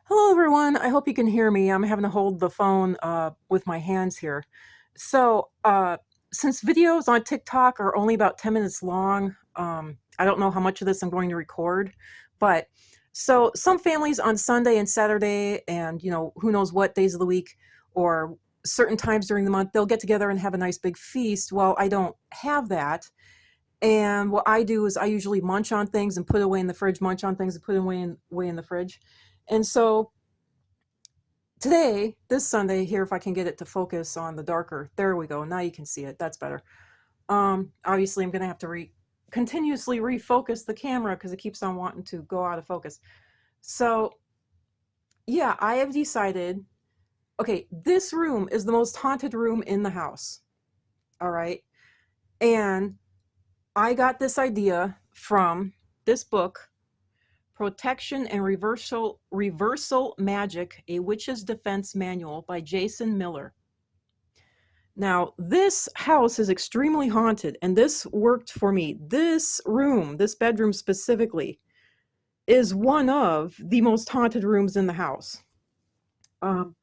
Hello, everyone. I hope you can hear me. I'm having to hold the phone with my hands here. So, since videos on TikTok are only about 10 minutes long, I don't know how much of this I'm going to record, but so some families on Sunday and Saturday, and who knows what days of the week or certain times during the month, they'll get together and have a nice big feast. Well, I don't have that. And what I do is I usually munch on things and put away in the fridge, munch on things and put away in the fridge. And so today, this Sunday here, if I can get it to focus on the darker, there we go. Now you can see it. That's better. Obviously I'm going to have to continuously refocus the camera because it keeps on wanting to go out of focus. So yeah, I have decided, okay, this room is the most haunted room in the house. All right. And I got this idea from this book, Protection and Reversal Magic, A Witch's Defense Manual by Jason Miller. Now, this house is extremely haunted, and this worked for me. This room, this bedroom specifically, is one of the most haunted rooms in the house. And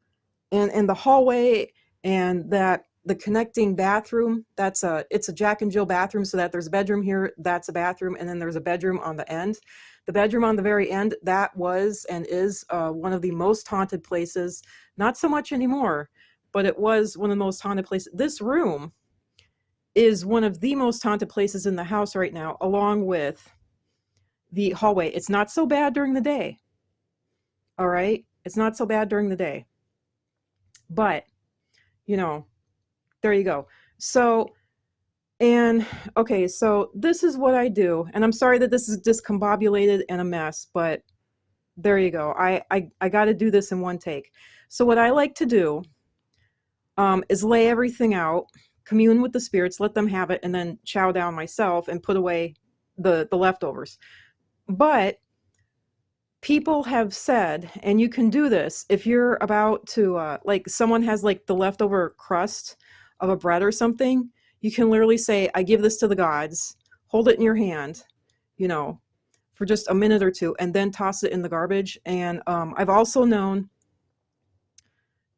the hallway and the connecting bathroom, it's a Jack and Jill bathroom, so that there's a bedroom here, that's a bathroom, and then there's a bedroom on the end. The bedroom on the very end, that was and is one of the most haunted places. Not so much anymore, but it was one of the most haunted places. This room is one of the most haunted places in the house right now, along with the hallway. It's not so bad during the day. All right? It's not so bad during the day. But, there you go. So, and okay, so this is what I do. And I'm sorry that this is discombobulated and a mess, but there you go. I got to do this in one take. So what I like to do is lay everything out, commune with the spirits, let them have it, and then chow down myself and put away the leftovers. But people have said, and you can do this if you're about to, like someone has like the leftover crust of a bread or something, you can literally say, I give this to the gods, hold it in your hand, for just a minute or two, and then toss it in the garbage. And I've also known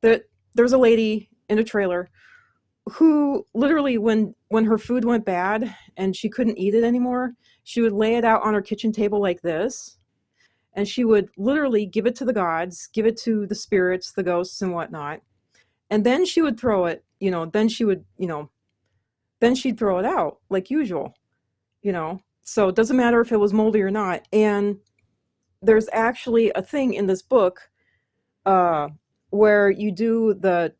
that there's a lady in a trailer who literally, when her food went bad and she couldn't eat it anymore, she would lay it out on her kitchen table like this, and she would literally give it to the gods, give it to the spirits, the ghosts and whatnot, and then she would throw it, then she'd throw it out like usual, so it doesn't matter if it was moldy or not. And there's actually a thing in this book where you do the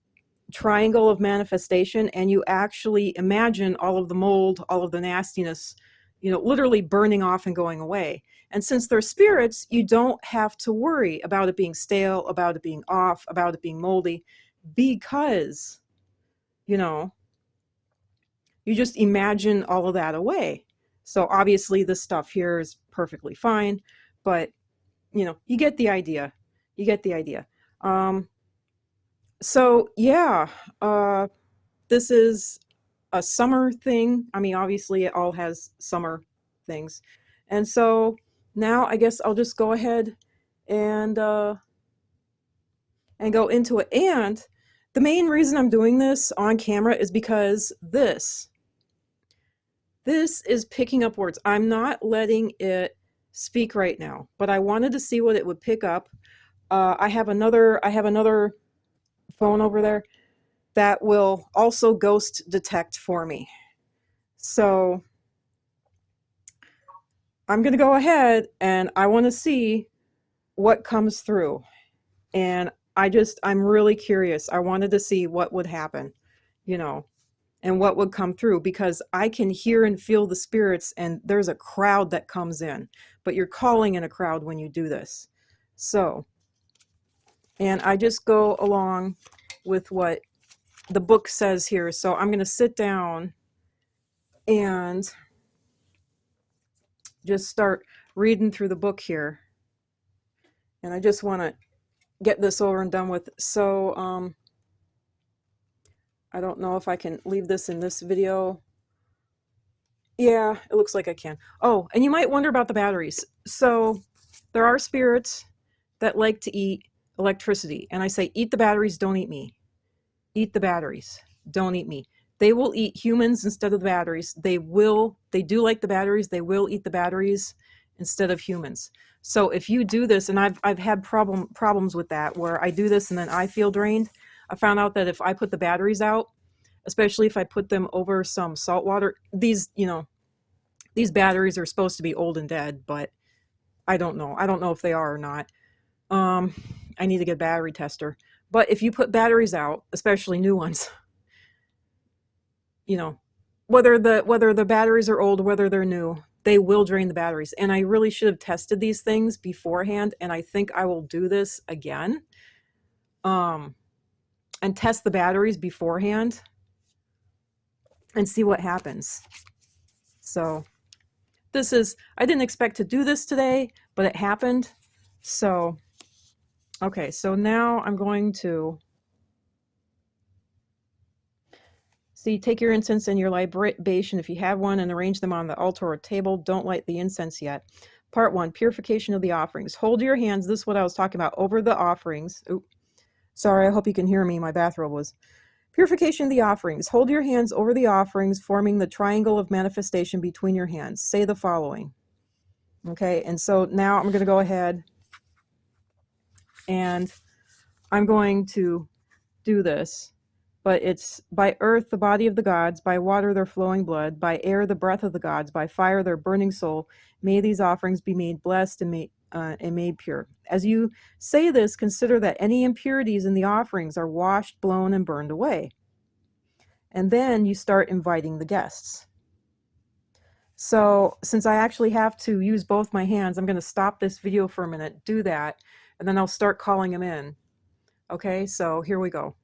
triangle of manifestation, and you actually imagine all of the mold, all of the nastiness, literally burning off and going away. And since they're spirits, you don't have to worry about it being stale, about it being off, about it being moldy, because, you just imagine all of that away. So obviously this stuff here is perfectly fine, but, you get the idea. You get the idea. So yeah, this is a summer thing. I mean, obviously it all has summer things. And so now I guess I'll just go ahead and go into it. And the main reason I'm doing this on camera is because this is picking up words. I'm not letting it speak right now, but I wanted to see what it would pick up. I have another phone over there that will also ghost detect for me. So I'm going to go ahead and I want to see what comes through. And I'm really curious. I wanted to see what would happen, and what would come through, because I can hear and feel the spirits, and there's a crowd that comes in, but you're calling in a crowd when you do this. So, and I just go along with what the book says here. So I'm going to sit down and just start reading through the book here. And I just want to get this over and done with. So I don't know if I can leave this in this video. Yeah, it looks like I can. And you might wonder about the batteries. So there are spirits that like to eat electricity. And I say, eat the batteries, don't eat me. Eat the batteries, don't eat me. They will eat humans instead of the batteries. They do like the batteries. They will eat the batteries instead of humans. So if you do this, and I've had problems with that, where I do this and then I feel drained. I found out that if I put the batteries out, especially if I put them over some salt water, these batteries are supposed to be old and dead, but I don't know. I don't know if they are or not. I need to get a battery tester. But if you put batteries out, especially new ones, whether the batteries are old, whether they're new, they will drain the batteries. And I really should have tested these things beforehand, and I think I will do this again. And test the batteries beforehand and see what happens. So I didn't expect to do this today, but it happened. So, okay, so now I'm going to take your incense and your libation, if you have one, and arrange them on the altar or table. Don't light the incense yet. Part 1, purification of the offerings. Hold your hands, this is what I was talking about, over the offerings. Ooh, sorry, I hope you can hear me. My bathrobe was. Purification of the offerings. Hold your hands over the offerings, forming the triangle of manifestation between your hands. Say the following. Okay, and so now I'm going to go ahead and I'm going to do this. But it's by earth, the body of the gods, by water, their flowing blood, by air, the breath of the gods, by fire, their burning soul. May these offerings be made blessed and made pure. As you say this, consider that any impurities in the offerings are washed, blown, and burned away. And then you start inviting the guests. So since I actually have to use both my hands, I'm going to stop this video for a minute, do that, and then I'll start calling them in. Okay, so here we go.